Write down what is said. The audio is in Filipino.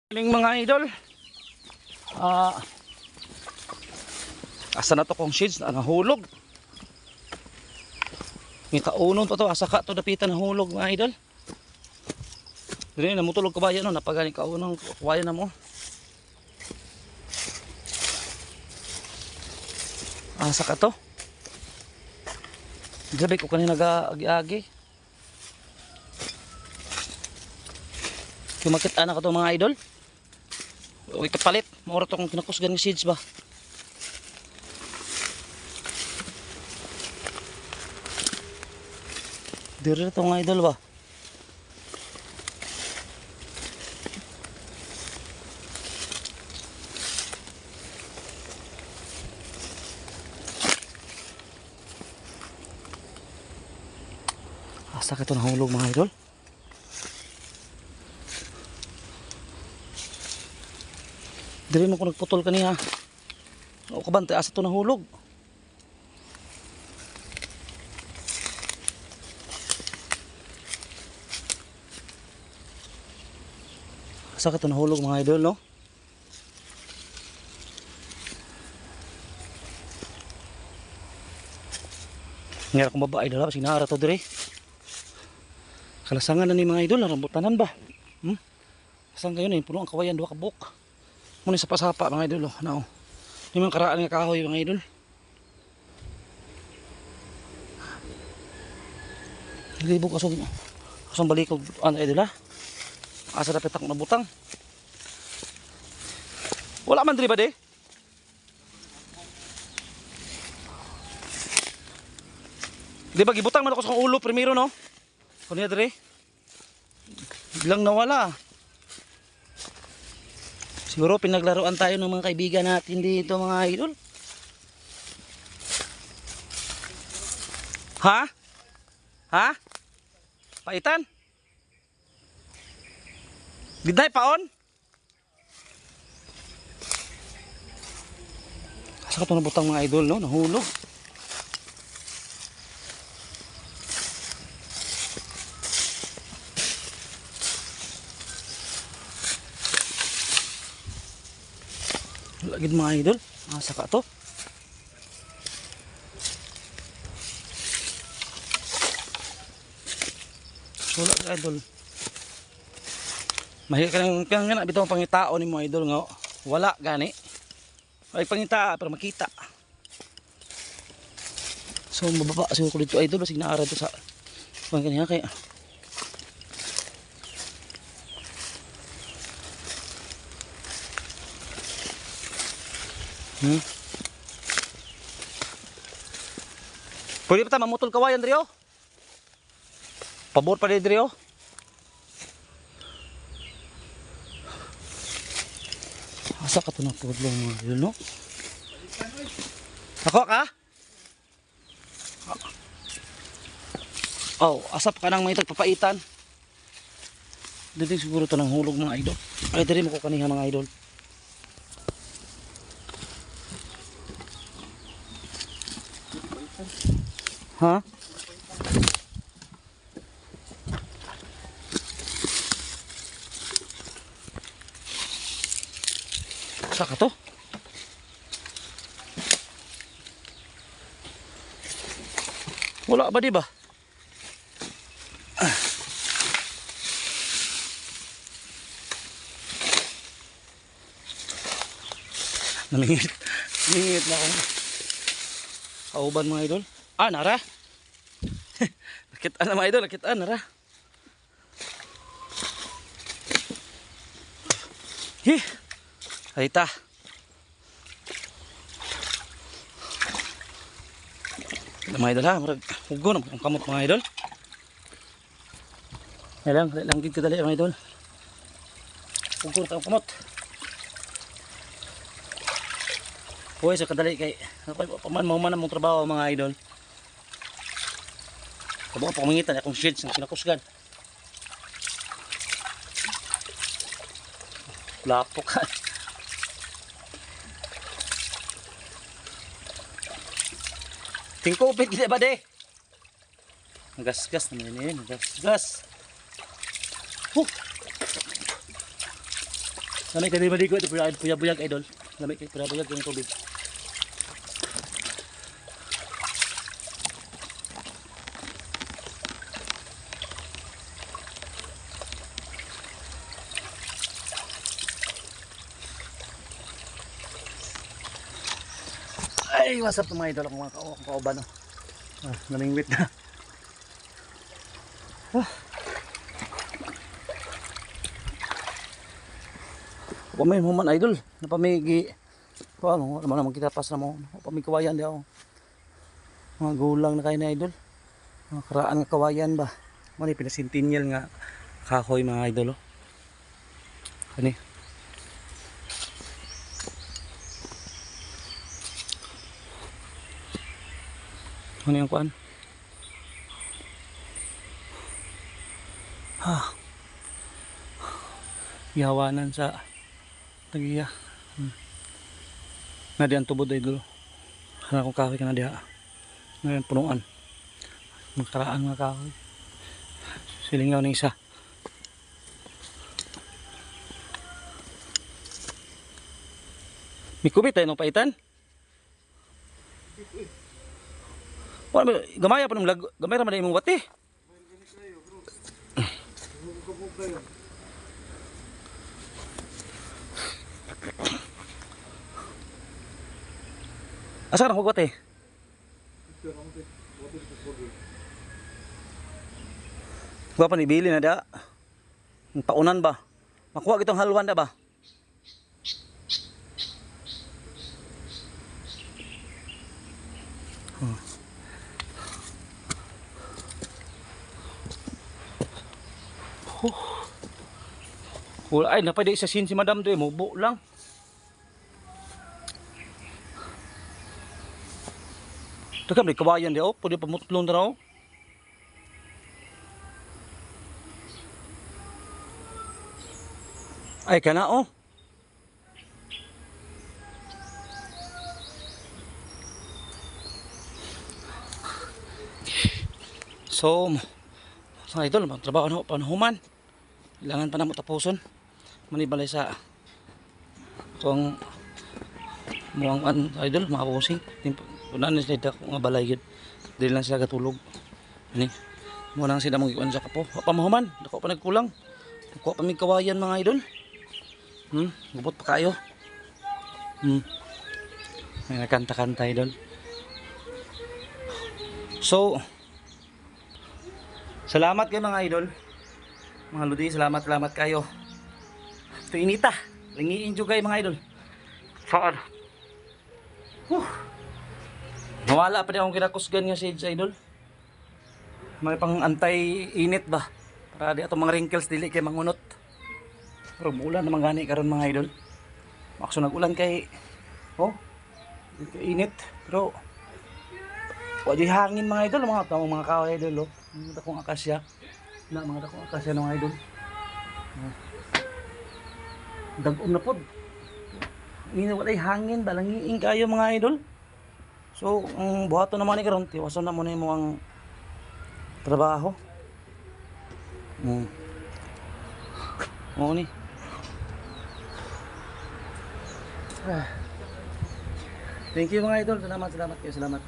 Mga idol, asa na to kong shades na nahulog. May kaunong to asa ka to dapitan nahulog mga idol. Dili na mutulog kabayan no, napagani kaunong kawayan na mo. Asa ka to? Grabe ko kanina nag-agi-agi. Kumakit anak ko to mga idol. Uy kapalit, maura to kung kinakusgan ng seeds ba. Diri to mga idol ba. Asa ka to nahulog mga idol? Dili mo ko nagputol kaniya. O kabante asa to nahulog. Asa ka to nahulog mga idol no? Ngira kong babae dala kasi naara to dire. Kalasangan na ni mga idol, rambutanan ba? Asan kayo na puno ang kawayan duha ka buok. Muna sa pasapa mga idol, no. Hindi man karaan nga kahoy mga idol. Libog asong balikog ano idol ha. Asa dapat ako nabutang. Wala man diri ba de? Di ba gibutang man ako sa ulo primero no? Kunya diri. Biglang nawala. Siguro pinaglaruan tayo ng mga kaibigan natin dito mga idol. Ha? Ha? Paitan? Gidnay paon? Asa ka ito nabutang mga idol no? Nahulog. Lagid mga idol, asa ka to? Wala ka idol. Mahirap ka nang nga bitaw pangitao ni mga idol nga. Wala gani. Ay pangita pero makita. So mababa siguro ko dito idol basig naara to sa kanya kay. Pwede pa ta mamutol kawayan diri oh. Pabor pa diri oh. Asa ka to na pudlong mga idol no? Ako ka? Oh, asap ka nang may tagpapaitan. Dili siguro to nang hulog mga idol. Ay diri mo ko kaniha mga idol. Ha? Saka to? Wala ba di ba? Namingit. Namingit na akong kauban mga idol. Ah, nara. Nakitaan na mga idol, nakitaan, nara. Hih. Hayta. Mga idol ha, marag hugo na ang kamot mga idol. Lang gid kadali mga idol. Hugo na ang kamot. Hoy sa kadali kay paman mong trabaho mga idol. Kabo pa kumingitan akong shades na kinakusgan. Lapok ka. Tingko upit gila ba de? Nagasgas naman yun, nagasgas. Lamig kayo maligo ito puyag-puyag idol. Lamig kayo puyag-puyag yung tubig. Ay, what's up mga idol, akong mga kauban no. Namingwit na. Pamay mo man idol, napamigi. Ano naman kita pas na mo. Pamikawayan di ako. Mga gulang na kayo na idol. Mga karaan nga kawayan ba. Mani pinasintinyal nga kahoy mga idol oh. Kani. Ano yung kuan? Yawanan sa tagiya. Na diyan tubod idol. Kana kong kahoy kana diha. Ngayon punuan. Magkaraan nga kahoy. Silingaw ng isa. May kubit tayo ng paitan. Gamaya pa ng lag. Gamay raman na imong wati. Asa ka nang wati? Gua pa ni bili na da. Ang paunan ba? Makuha gitong haluan da ba? Wala ay napay sa sin si madam to mubo lang. Taka may kawayan di oh, pwede pamutlong na raw. Ay kana oh. So, sa idol, magtrabaho na panahuman. Kailangan pa na mo tapuson. Manibalay sa itong muang idol, mga pusing. Unan ni sila ko nga balay yun. Dili lang sila katulog. Ani. Mo nang sila mong ikuan sa kapo. Pamahuman, dako pa nagkulang. Dako pa mig kawayan mga idol. Gubot pa kayo. May nakanta-kanta idol. So, salamat kayo mga idol. Mga ludi, salamat kayo. Ito inita. Lingiin juga mga idol. Saan? Nawala pa din akong kinakusgan nga shades idol. May pang anti-init ba? Para di atong mga wrinkles dili kay mangunot. Pero muulan naman gani karon mga idol. Makso nag-ulan kay init. Pero wadi hangin mga idol, mga kahoy idol oh. Mga dakong akasya. Mga dakong akasya ng mga idol. Dagom na pod. Ini wala hangin ba langiing kayo mga idol. So, ang buhaton naman ni karon, tiwason na muna mo ang trabaho. Oo ni. Thank you mga idol. Salamat kayo. Salamat.